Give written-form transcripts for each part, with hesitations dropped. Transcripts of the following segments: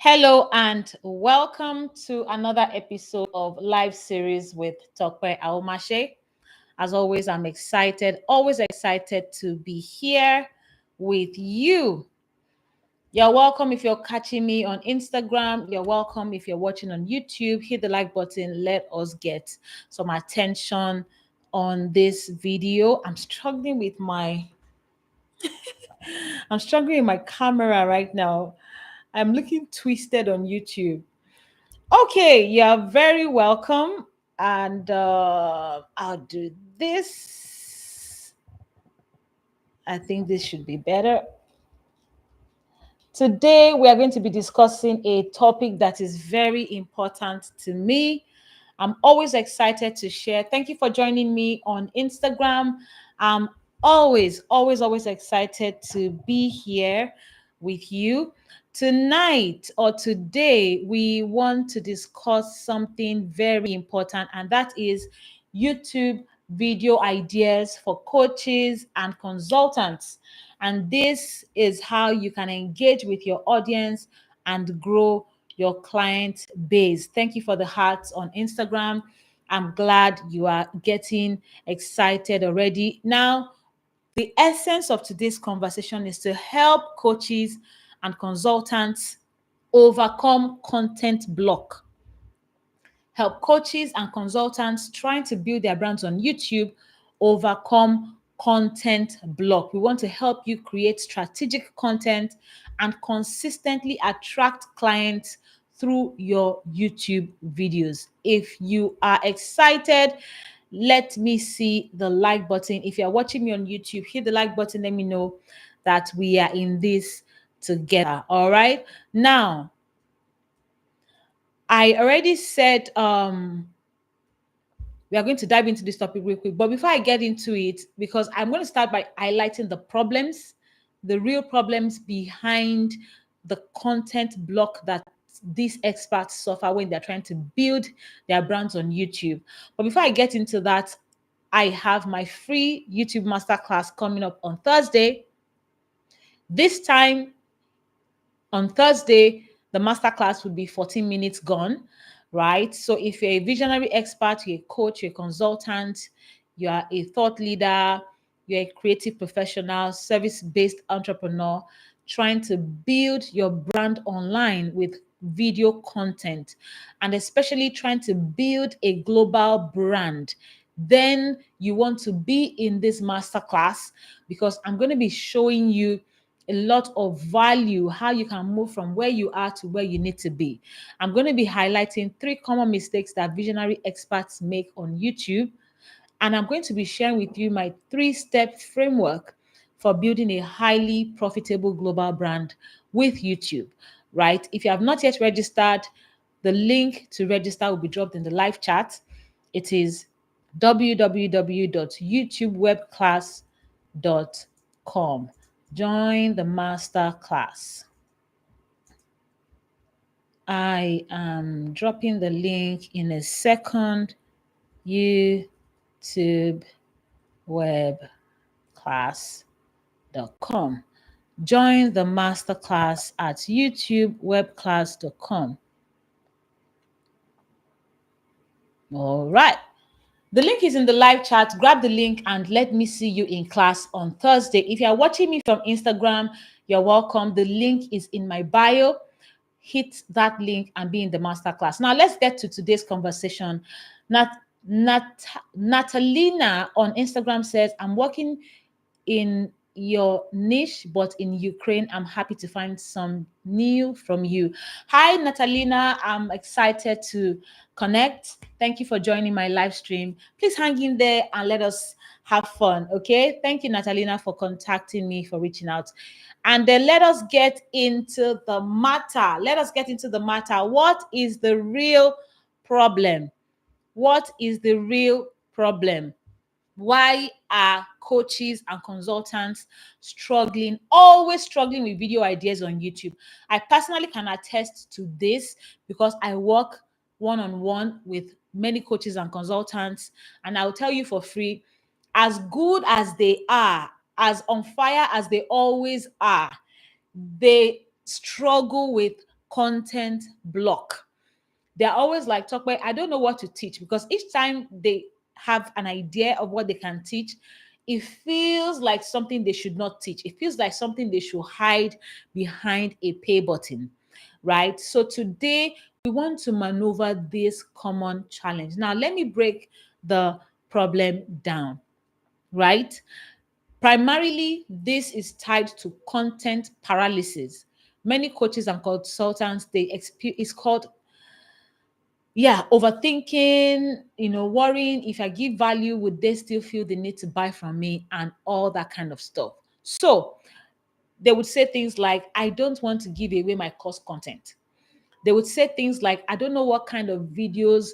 Hello and welcome to another episode of Live Series with Tope Aghomatse. As always, I'm always excited to be here with you. You're welcome if you're catching me on Instagram. You're welcome if you're watching on YouTube. Hit the like button. Let us get some attention on this video. I'm struggling with my camera right now. I'm looking twisted on YouTube. Okay, you're very welcome. And I'll do this. I think this should be better. Today, we are going to be discussing a topic that is very important to me. I'm always excited to share. Thank you for joining me on Instagram. I'm always excited to be here with you. Tonight or today, we want to discuss something very important, and that is YouTube video ideas for coaches and consultants. And this is how you can engage with your audience and grow your client base. Thank you for the hearts on Instagram. I'm glad you are getting excited already. Now, the essence of today's conversation is to help coaches and consultants overcome content block. Help coaches and consultants trying to build their brands on YouTube overcome content block. We want to help you create strategic content and consistently attract clients through your YouTube videos. If you are excited, let me see the like button. If you're watching me on YouTube, hit the like button. Let me know that we are in this together. All right. Now, I already said we are going to dive into this topic real quick. But before I get into it, because I'm going to start by highlighting the problems, the real problems behind the content block that these experts suffer when they're trying to build their brands on YouTube. But before I get into that, I have my free YouTube masterclass coming up on Thursday. This time on Thursday, the masterclass will be 14 minutes gone, right? So if you're a visionary expert, you're a coach, you're a consultant, you are a thought leader, you're a creative professional, service-based entrepreneur, trying to build your brand online with video content, and especially trying to build a global brand, then you want to be in this masterclass because I'm going to be showing you a lot of value, how you can move from where you are to where you need to be. I'm going to be highlighting 3 common mistakes that visionary experts make on YouTube. And I'm going to be sharing with you my 3-step framework for building a highly profitable global brand with YouTube, right? If you have not yet registered, the link to register will be dropped in the live chat. It is www.youtubewebclass.com. Join the master class. I am dropping the link in a second. youtubewebclass.com. Join the masterclass at youtubewebclass.com. All right. The link is in the live chat. Grab the link and let me see you in class on Thursday. If you are watching me from Instagram, you're welcome. The link is in my bio. Hit that link and be in the masterclass. Now, let's get to today's conversation. Natalina on Instagram says, I'm working in your niche, but in Ukraine, I'm happy to find some new from you. Hi, Natalina. I'm excited to connect. Thank you for joining my live stream. Please hang in there and let us have fun. Okay. Thank you, Natalina, for contacting me, for reaching out. And then let us get into the matter. What is the real problem? What is the real problem? Why are coaches and consultants always struggling with video ideas on YouTube? I personally can attest to this because I work one-on-one with many coaches and consultants, and I'll tell you for free, as good as they are, as on fire as they always are, they struggle with content block. They're always like, Tope, I don't know what to teach, because each time they have an idea of what they can teach, it feels like something they should not teach. It feels like something they should hide behind a pay button, right? So today we want to maneuver this common challenge. Now, let me break the problem down, right? Primarily, this is tied to content paralysis. Many coaches and consultants, it's called, overthinking, worrying, if I give value, would they still feel the need to buy from me, and all that kind of stuff. So they would say things like, I don't want to give away my course content. They would say things like, I don't know what kind of videos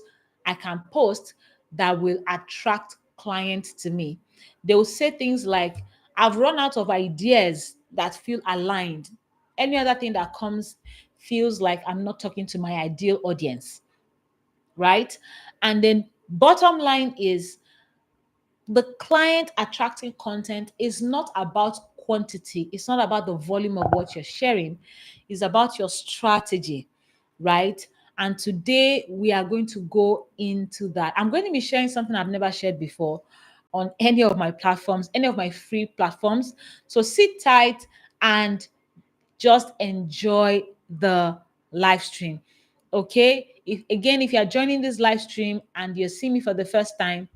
I can post that will attract clients to me. They will say things like, I've run out of ideas that feel aligned. Any other thing that comes feels like I'm not talking to my ideal audience, right? And then bottom line is, the client attracting content is not about quantity. It's not about the volume of what you're sharing. It's about your strategy, right? And today we are going to go into that. I'm going to be sharing something I've never shared before on any of my platforms, any of my free platforms. So sit tight and just enjoy the live stream. Okay? If you're joining this live stream and you're seeing me for the first time,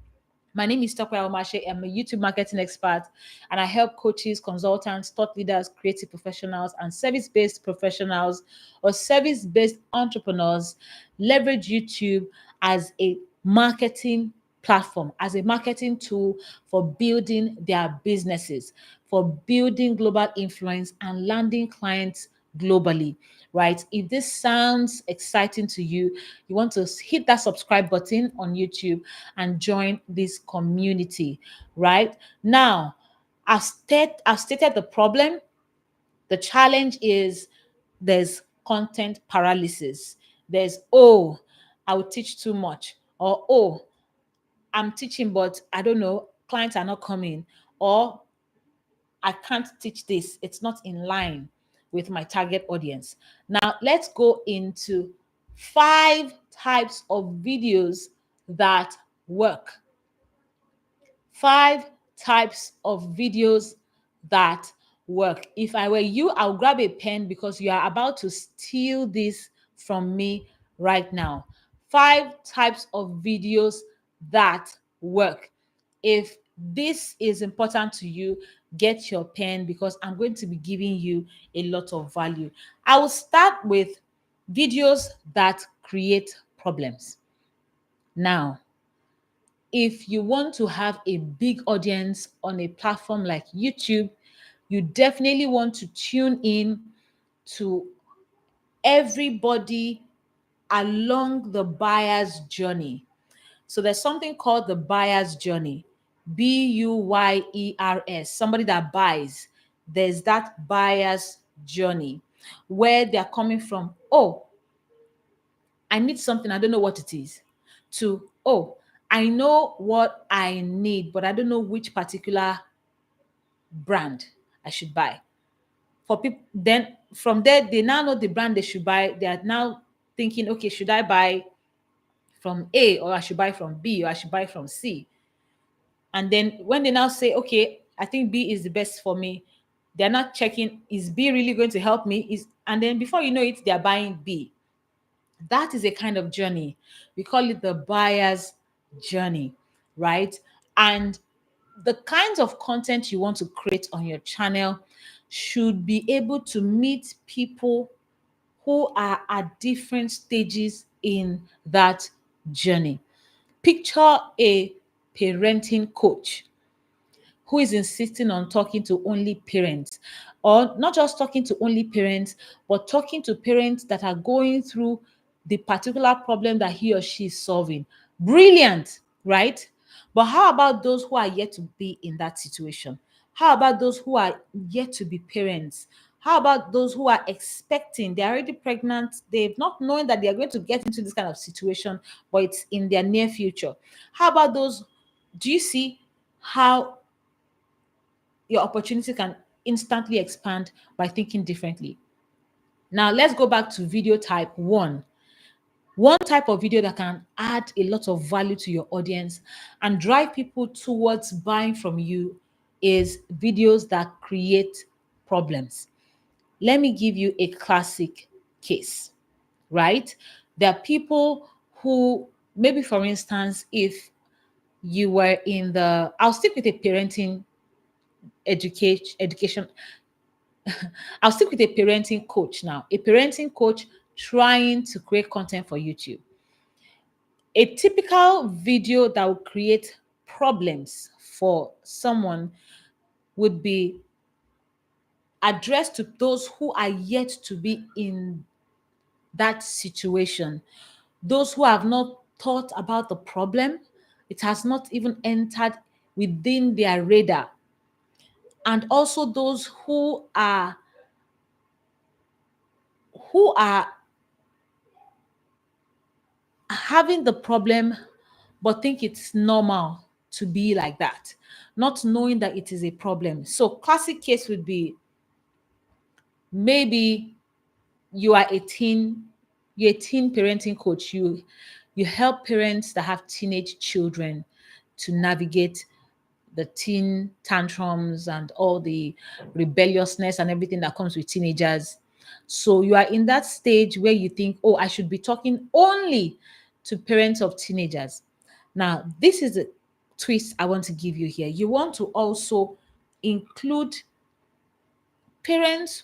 my name is Tope Aghomatse. I'm a YouTube marketing expert, and I help coaches, consultants, thought leaders, creative professionals, and service-based professionals or service-based entrepreneurs leverage YouTube as a marketing platform, as a marketing tool for building their businesses, for building global influence and landing clients globally, right? If this sounds exciting to you, you want to hit that subscribe button on YouTube and join this community, right? Now, I've stated the problem. The challenge is, there's content paralysis. There's, oh, I will teach too much, or oh, I'm teaching, but I don't know, clients are not coming, or I can't teach this. It's not in line with my target audience. Now, let's go into 5 types of videos that work. 5 types of videos that work. If I were you, I'll grab a pen, because you are about to steal this from me right now. 5 types of videos that work. If this is important to you, get your pen, because I'm going to be giving you a lot of value. I will start with videos that create problems. Now, if you want to have a big audience on a platform like YouTube, you definitely want to tune in to everybody along the buyer's journey. So there's something called the buyer's journey, Buyers, somebody that buys. There's that buyer's journey where they're coming from, oh, I need something, I don't know what it is, to, oh, I know what I need, but I don't know which particular brand I should buy. For people, then from there, they now know the brand they should buy. They are now thinking, okay, should I buy from A, or I should buy from B, or I should buy from C? And then when they now say, okay, I think B is the best for me, they're not checking, is B really going to help me? And then before you know it, they're buying B. That is a kind of journey. We call it the buyer's journey, right? And the kinds of content you want to create on your channel should be able to meet people who are at different stages in that journey. Picture a parenting coach who is insisting on talking to only parents, or not just talking to only parents, but talking to parents that are going through the particular problem that he or she is solving. Brilliant, right? But how about those who are yet to be in that situation? How about those who are yet to be parents? How about those who are expecting, they're already pregnant, they've not knowing that they're going to get into this kind of situation, but it's in their near future? How about those? Do you see how your opportunity can instantly expand by thinking differently? Now let's go back to video type 1. One type of video that can add a lot of value to your audience and drive people towards buying from you is videos that create problems. Let me give you a classic case, right? There are people who, maybe for instance, if you were in the, I'll stick with a parenting education. I'll stick with a parenting coach now. A parenting coach trying to create content for YouTube. A typical video that will create problems for someone would be addressed to those who are yet to be in that situation, those who have not thought about the problem. It has not even entered within their radar. And also those who are having the problem but think it's normal to be like that, not knowing that it is a problem. So classic case would be, maybe you are you're a teen parenting coach. You help parents that have teenage children to navigate the teen tantrums and all the rebelliousness and everything that comes with teenagers. So you are in that stage where you think, oh, I should be talking only to parents of teenagers. Now, this is a twist I want to give you here. You want to also include parents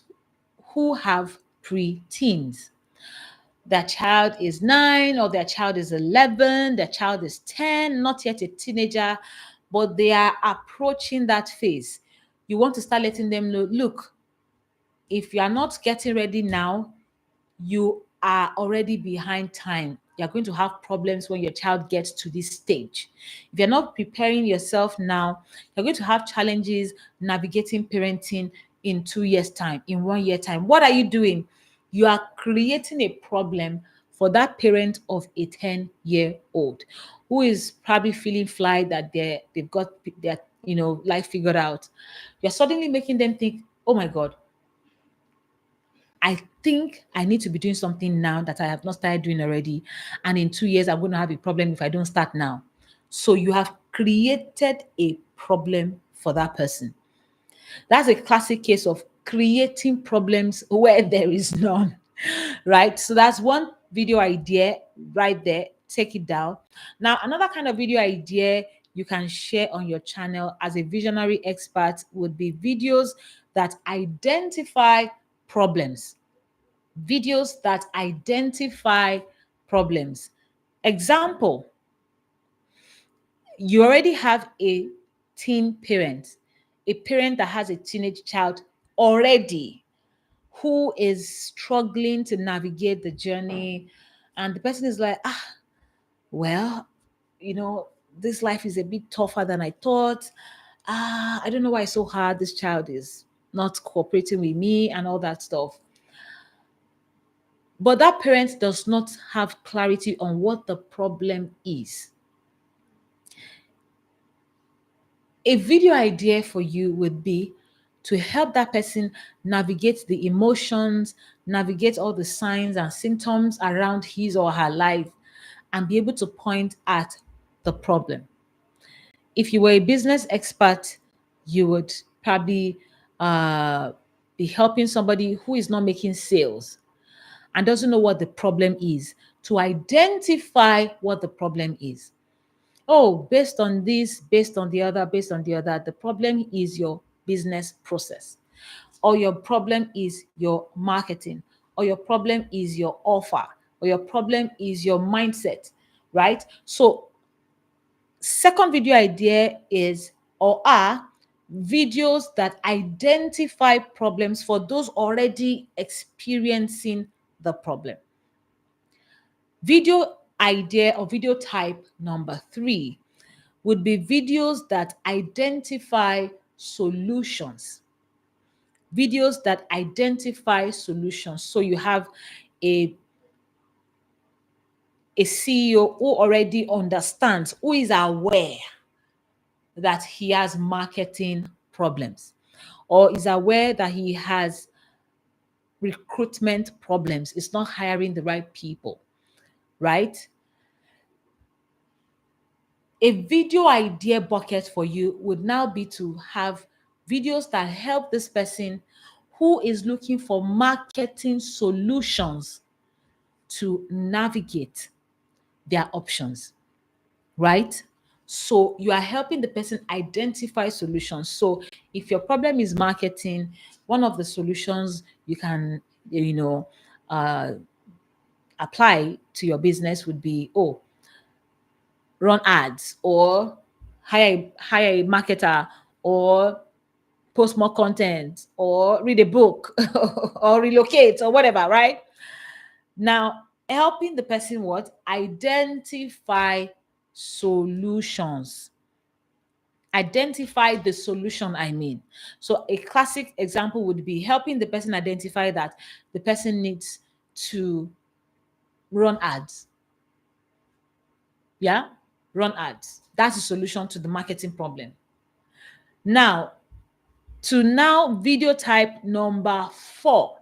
who have pre-teens. Their child is 9 or their child is 11, their child is 10, not yet a teenager, but they are approaching that phase. You want to start letting them know, look, if you are not getting ready now, you are already behind time. You're going to have problems when your child gets to this stage. If you're not preparing yourself now, you're going to have challenges navigating parenting in 2 years' time, in 1 year time. What are you doing? You are creating a problem for that parent of a 10-year-old who is probably feeling fly that they've got their life figured out. You're suddenly making them think, oh my God, I think I need to be doing something now that I have not started doing already. And in 2 years, I'm going to have a problem if I don't start now. So you have created a problem for that person. That's a classic case of creating problems where there is none, right? So that's one video idea right there. Take it down. Now, another kind of video idea you can share on your channel as a visionary expert would be videos that identify problems. Videos that identify problems. Example, you already have a teen parent, a parent that has a teenage child already who is struggling to navigate the journey. And the person is like, well, this life is a bit tougher than I thought. I don't know why it's so hard. This child is not cooperating with me and all that stuff. But that parent does not have clarity on what the problem is. A video idea for you would be to help that person navigate the emotions, navigate all the signs and symptoms around his or her life, and be able to point at the problem. If you were a business expert, you would probably be helping somebody who is not making sales and doesn't know what the problem is, to identify what the problem is. Oh, based on this, based on the other, based on the other, the problem is your business process, or your problem is your marketing, or your problem is your offer, or your problem is your mindset, right? So, second video idea is or are videos that identify problems for those already experiencing the problem. Video idea or video type number 3 would be videos that identify solutions. Videos that identify solutions. So you have a CEO who already understands, who is aware that he has marketing problems, or is aware that he has recruitment problems. It's not hiring the right people, right? A video idea bucket for you would now be to have videos that help this person who is looking for marketing solutions to navigate their options, right? So you are helping the person identify solutions. So if your problem is marketing, one of the solutions you can, uh, apply to your business would be, run ads, or hire a marketer, or post more content, or read a book, or relocate, or whatever, right? Now, helping the person what? Identify solutions. Identify the solution, I mean. So a classic example would be helping the person identify that the person needs to run ads. Yeah? Run ads. That's the solution to the marketing problem. Now, video type number 4.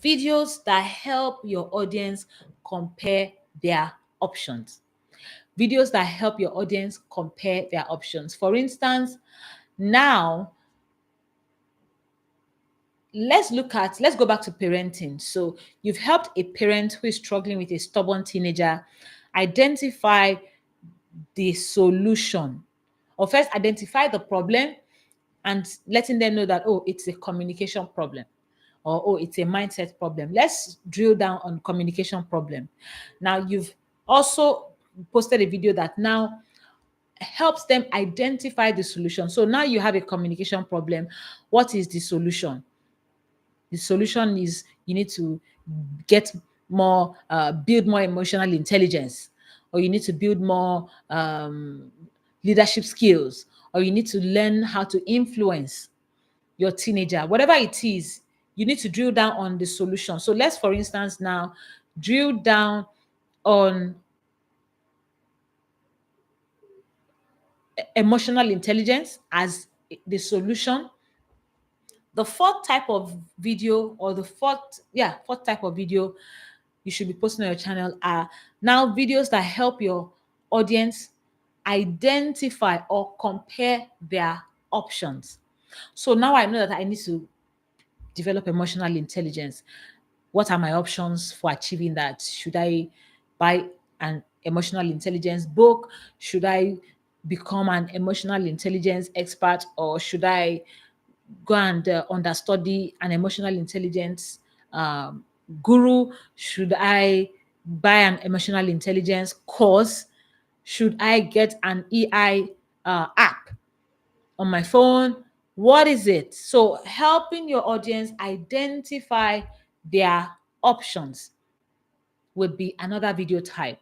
Videos that help your audience compare their options. Videos that help your audience compare their options. For instance, now let's go back to parenting. So you've helped a parent who is struggling with a stubborn teenager identify the solution, or first identify the problem and letting them know that, it's a communication problem, or it's a mindset problem. Let's drill down on communication problem. Now you've also posted a video that now helps them identify the solution. So now you have a communication problem. What is the solution? The solution is you need to get more, build more emotional intelligence, or you need to build more leadership skills, or you need to learn how to influence your teenager. Whatever it is, you need to drill down on the solution. So let's, for instance, now drill down on emotional intelligence as the solution. The fourth type of video, or fourth type of video you should be posting on your channel are now videos that help your audience identify or compare their options. So now I know that I need to develop emotional intelligence. What are my options for achieving that? Should I buy an emotional intelligence book? Should I become an emotional intelligence expert, or should I go and understudy an emotional intelligence guru? Should I buy an emotional intelligence course? Should I get an EI app on my phone? What is it? So helping your audience identify their options would be another video type.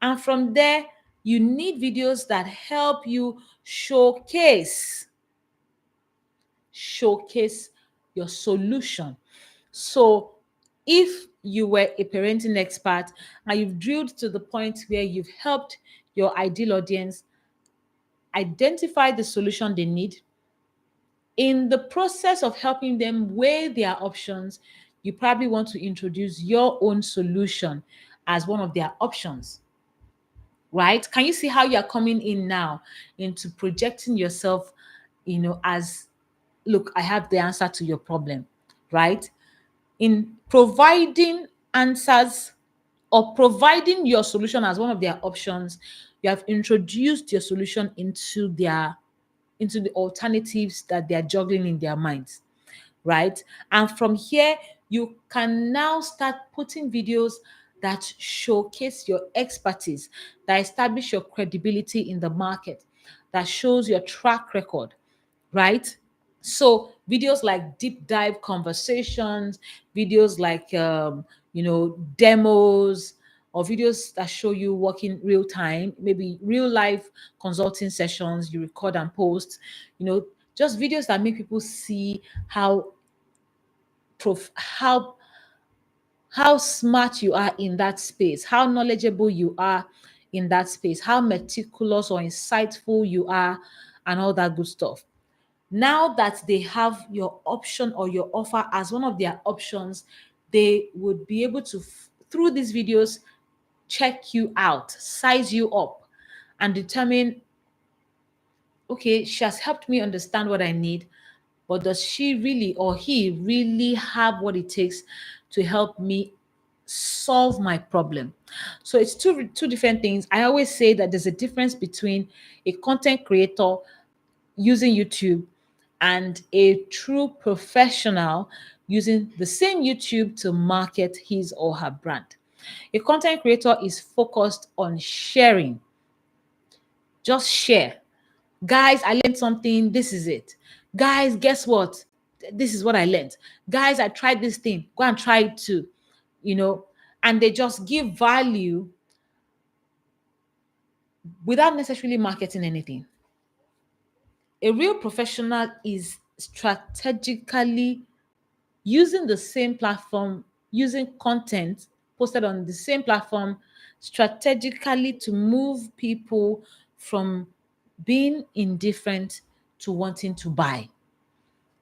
And from there, you need videos that help you showcase your solution. So if you were a parenting expert and you've drilled to the point where you've helped your ideal audience identify the solution they need, in the process of helping them weigh their options, you probably want to introduce your own solution as one of their options, right? Can you see how you're coming in now into projecting yourself, as, look, I have the answer to your problem, right? In providing answers or providing your solution as one of their options, you have introduced your solution into the alternatives that they are juggling in their minds, right? And from here, you can now start putting videos that showcase your expertise, that establish your credibility in the market, that shows your track record, right? So videos like deep dive conversations, videos like demos, or videos that show you working real time, maybe real life consulting sessions you record and post, just videos that make people see how how smart you are in that space, how knowledgeable you are in that space, how meticulous or insightful you are, and all that good stuff. Now that they have your option or your offer as one of their options, they would be able to, through these videos, check you out, size you up, and determine, okay, she has helped me understand what I need, but does she really or he really have what it takes to help me solve my problem? So it's two different things. I always say that there's a difference between a content creator using YouTube and a true professional using the same YouTube to market his or her brand. A content creator is focused on sharing. Just share. Guys, I learned something. This is it. Guys, guess what? This is what I learned. Guys, I tried this thing. Go and try it too. You know, and they just give value without necessarily marketing anything. A real professional is strategically using the same platform, using content posted on the same platform strategically to move people from being indifferent to wanting to buy.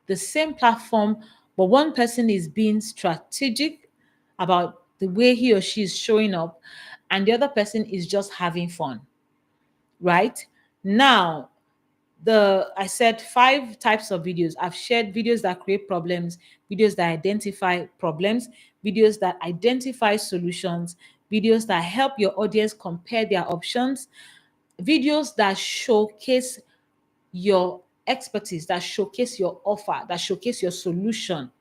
The same platform, but one person is being strategic about the way he or she is showing up, and the other person is just having fun, right? Now, I said 5 types of videos. I've shared videos that create problems, videos that identify problems, videos that identify solutions, videos that help your audience compare their options, videos that showcase your expertise, that showcase your offer, that showcase your solution,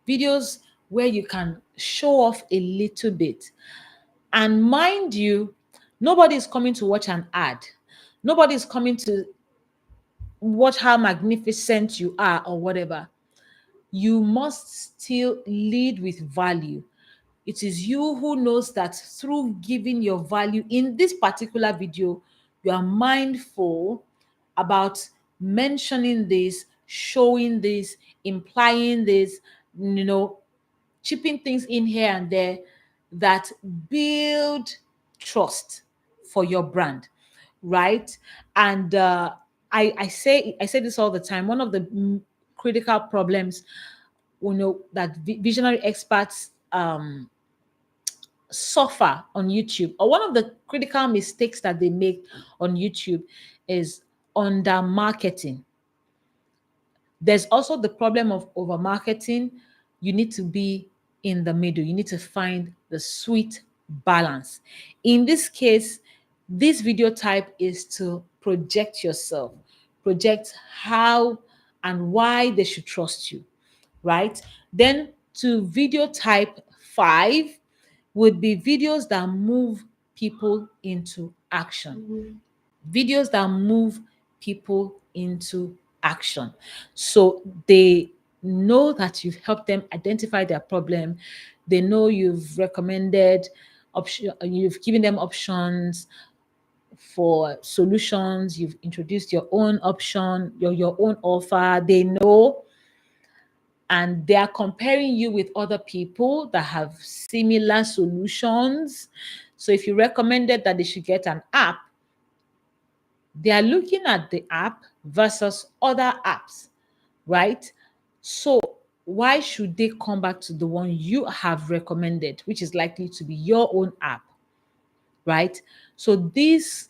videos where you can show off a little bit. And mind you, nobody is coming to watch an ad. Nobody is coming to watch how magnificent you are or whatever. You must still lead with value. It is you who knows that through giving your value in this particular video, you are mindful about mentioning this, showing this, implying this, chipping things in here and there that build trust for your brand, right? And I say this all the time. One of the critical problems, that visionary experts suffer on YouTube, or one of the critical mistakes that they make on YouTube, is under marketing. There's also the problem of over marketing. You need to be in the middle. You need to find the sweet balance. In this case, this video type is to project yourself, project how and why they should trust you, right? Then to video type 5 would be videos that move people into action. Videos that move people into action. So they know that you've helped them identify their problem. They know you've recommended option, you've given them options for solutions, you've introduced your own option, your own offer. They know, and they are comparing you with other people that have similar solutions. So if you recommended that they should get an app, they are looking at the app versus other apps, right? So why should they come back to the one you have recommended, which is likely to be your own app, right? So this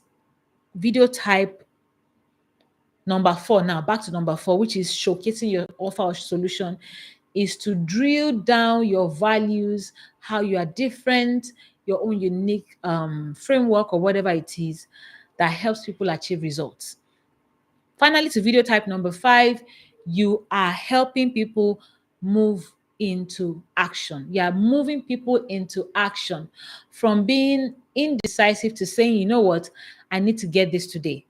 video type number 4, now back to number 4, which is showcasing your offer or solution, is to drill down your values, how you are different, your own unique framework or whatever it is that helps people achieve results. Finally, to video type number 5, you are helping people move into action. You are moving people into action from being indecisive to saying, you know what, I need to get this today.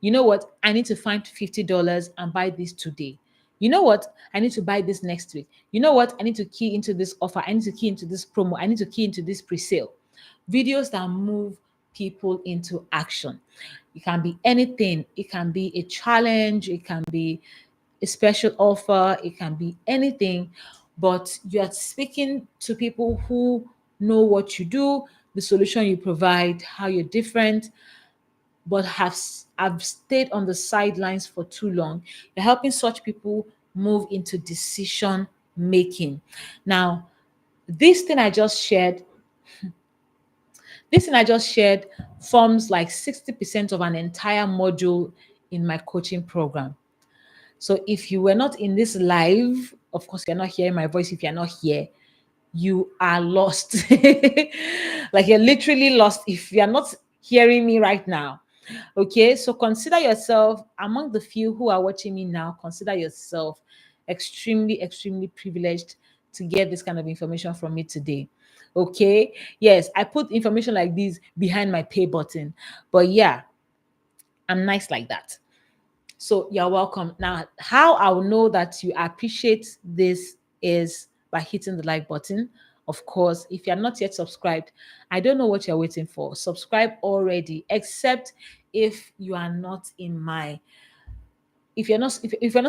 You know what, I need to find $50 and buy this today. You know what, I need to buy this next week. You know what, I need to key into this offer. I need to key into this promo. I need to key into this pre-sale. Videos that move people into action. It can be anything. It can be a challenge. It can be a special offer. It can be anything. But you are speaking to people who know what you do, the solution you provide, how you're different, but have stayed on the sidelines for too long. You're helping such people move into decision making. Now, this thing I just shared, this thing I just shared forms like 60% of an entire module in my coaching program. So if you were not in this live, of course, you're not hearing my voice. If you're not here, you are lost. Like you're literally lost if you're not hearing me right now. Okay, so consider yourself among the few who are watching me now. Consider yourself extremely, extremely privileged to get this kind of information from me today. Okay, yes, I put information like this behind my pay button, but yeah, I'm nice like that. So you're welcome. Now, how I'll know that you appreciate this is by hitting the like button. Of course, if you're not yet subscribed, I don't know what you're waiting for. Subscribe already, except if you are not in my, if you're not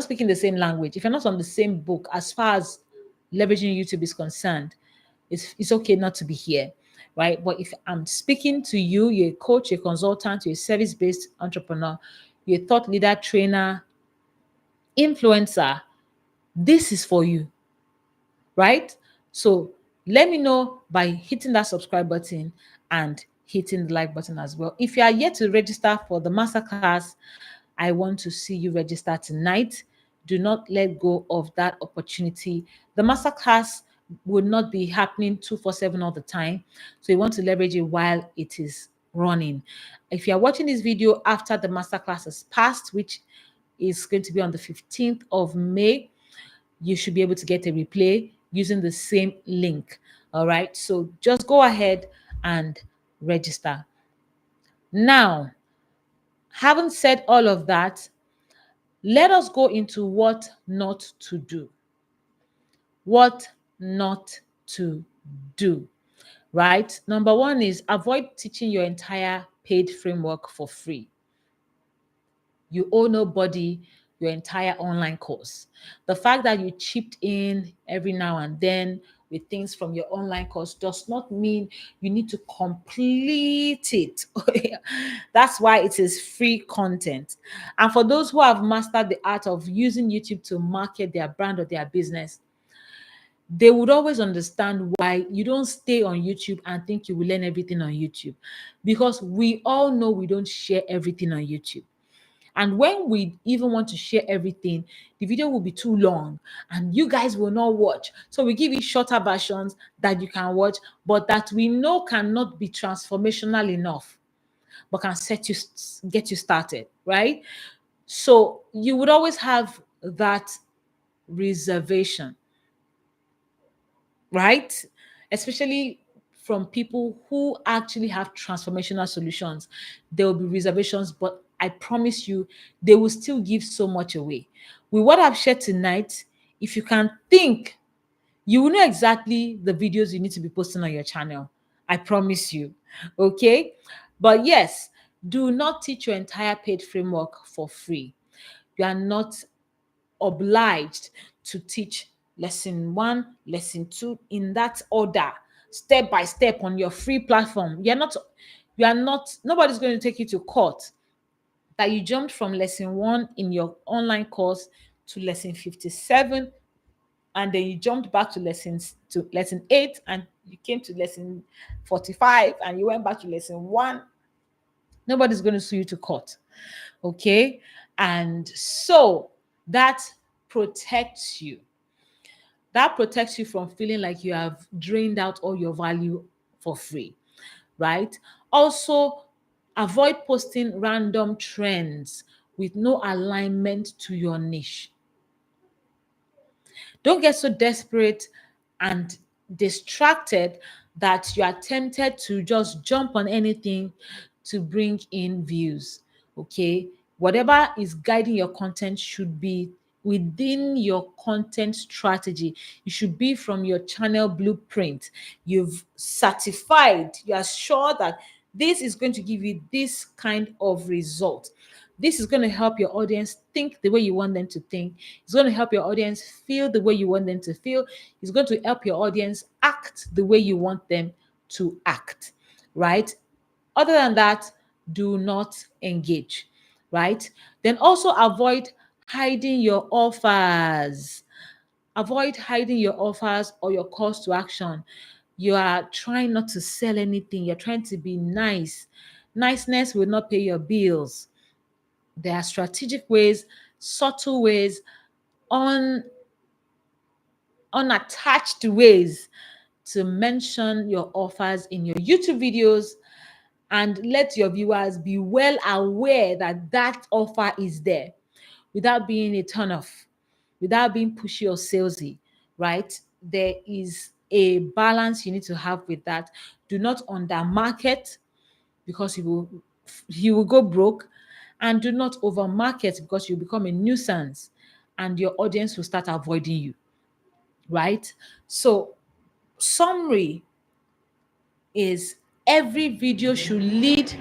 speaking the same language, if you're not on the same book as far as leveraging YouTube is concerned, it's okay not to be here, right? But if I'm speaking to you, you're a coach, you're a consultant, you're a service-based entrepreneur, you're a thought leader, trainer, influencer, this is for you, right? So let me know by hitting that subscribe button and hitting the like button as well. If you are yet to register for the masterclass, I want to see you register tonight. Do not let go of that opportunity. The masterclass will not be happening 247 all the time. So you want to leverage it while it is running. If you are watching this video after the masterclass has passed, which is going to be on the 15th of May, you should be able to get a replay using the same link. All right. So just go ahead and register. Now, having said all of that, let us go into what not to do. What not to do, right? Number one is avoid teaching your entire paid framework for free. You owe nobody your entire online course. The fact that you chipped in every now and then with things from your online course does not mean you need to complete it. That's why it is free content. And for those who have mastered the art of using YouTube to market their brand or their business, they would always understand why you don't stay on YouTube and think you will learn everything on YouTube. Because we all know we don't share everything on YouTube. And when we even want to share everything, the video will be too long and you guys will not watch. So we give you shorter versions that you can watch, but that we know cannot be transformational enough, but can get you started, right? So you would always have that reservation, right? Especially from people who actually have transformational solutions. There will be reservations, but I promise you, they will still give so much away. With what I've shared tonight, if you can think, you will know exactly the videos you need to be posting on your channel. I promise you. Okay? But yes, do not teach your entire paid framework for free. You are not obliged to teach lesson one, lesson two in that order, step by step on your free platform. Nobody's going to take you to court that you jumped from lesson one in your online course to lesson 57, and then you jumped back to lesson 8, and you came to lesson 45, and you went back to lesson 1. Nobody's going to sue you to court. Okay? And so that protects you. That protects you from feeling like you have drained out all your value for free, right? Also, avoid posting random trends with no alignment to your niche. Don't get so desperate and distracted that you are tempted to just jump on anything to bring in views. Okay. Whatever is guiding your content should be within your content strategy. It should be from your channel blueprint. You've certified, you are sure that this is going to give you this kind of result. This is going to help your audience think the way you want them to think. It's going to help your audience feel the way you want them to feel. It's going to help your audience act the way you want them to act, right? Other than that, do not engage, right? Then also avoid hiding your offers. Avoid hiding your offers or your calls to action. You are trying not to sell anything. You're trying to be nice. Niceness will not pay your bills. There are strategic ways, subtle ways, un, unattached ways to mention your offers in your YouTube videos and let your viewers be well aware that that offer is there without being a turn off, without being pushy or salesy, right? There is a balance you need to have with that. Do not undermarket because you will go broke, and do not overmarket because you become a nuisance and your audience will start avoiding you, right? So summary is every video should lead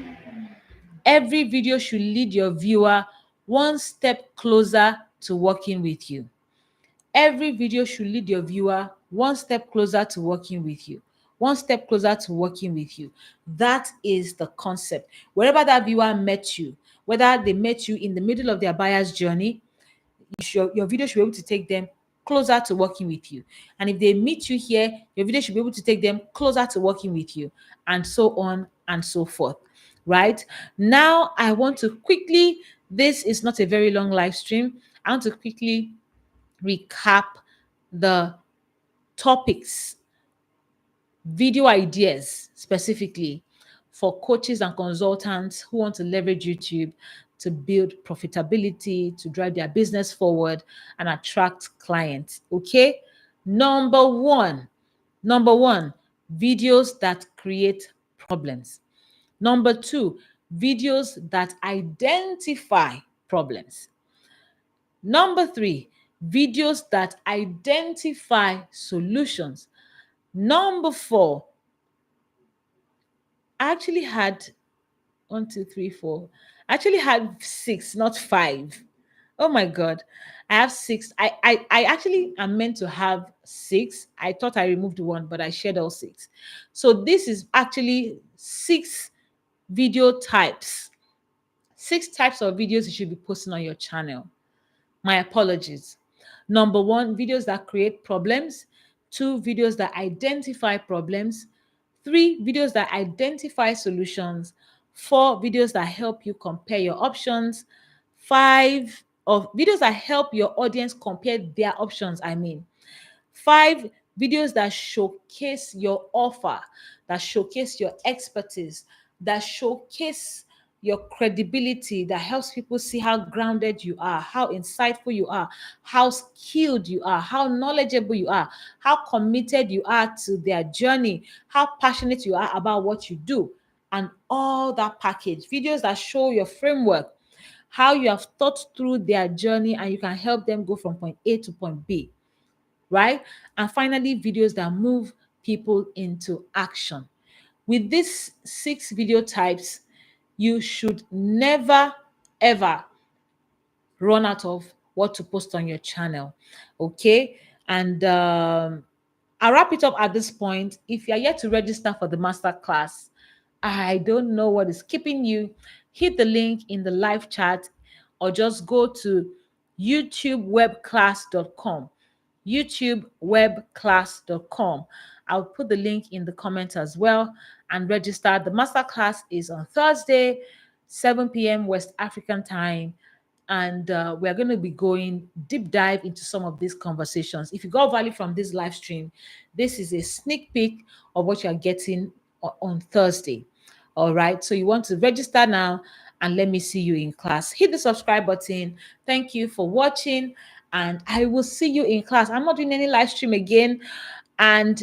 your viewer one step closer to working with you. Every video should lead your viewer one step closer to working with you. One step closer to working with you. That is the concept. Wherever that viewer met you, whether they met you in the middle of their buyer's journey, your video should be able to take them closer to working with you. And if they meet you here, your video should be able to take them closer to working with you, and so on and so forth. Right now, I want to quickly, this is not a very long live stream. I want to quickly recap the topics, video ideas specifically for coaches and consultants who want to leverage YouTube to build profitability, to drive their business forward and attract clients. Okay. Number one, videos that create problems. Number two, videos that identify problems. Number three, videos that identify solutions. Number four, I actually had one, two, three, four. I actually had six, not five. Oh my God. I have six. I actually am meant to have six. I thought I removed one, but I shared all six. So this is actually six video types. Six types of videos you should be posting on your channel. My apologies. Number one, videos that create problems. Two, videos that identify problems. Three, videos that identify solutions. Four, videos that help you compare your options. Five, of videos that help your audience compare their options, I mean. Five, videos that showcase your offer, that showcase your expertise, that showcase your credibility, that helps people see how grounded you are, how insightful you are, how skilled you are, how knowledgeable you are, how committed you are to their journey, how passionate you are about what you do, and all that package. Videos that show your framework, how you have thought through their journey and you can help them go from point A to point B, right? And finally, videos that move people into action. With these six video types, you should never, ever run out of what to post on your channel. Okay. And I'll wrap it up at this point. If you're yet to register for the masterclass, I don't know what is keeping you. Hit the link in the live chat or just go to youtubewebclass.com. youtubewebclass.com. I'll put the link in the comments as well and register. The masterclass is on Thursday, 7 p.m. West African time. And we're going to be going deep dive into some of these conversations. If you got value from this live stream, this is a sneak peek of what you're getting on Thursday. All right. So you want to register now and let me see you in class. Hit the subscribe button. Thank you for watching. And I will see you in class. I'm not doing any live stream again. And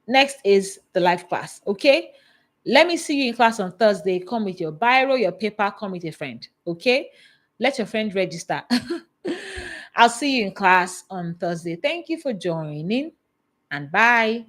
next is the live class. Okay. Let me see you in class on Thursday. Come with your biro, your paper, come with a friend. Okay. Let your friend register. I'll see you in class on Thursday. Thank you for joining and bye.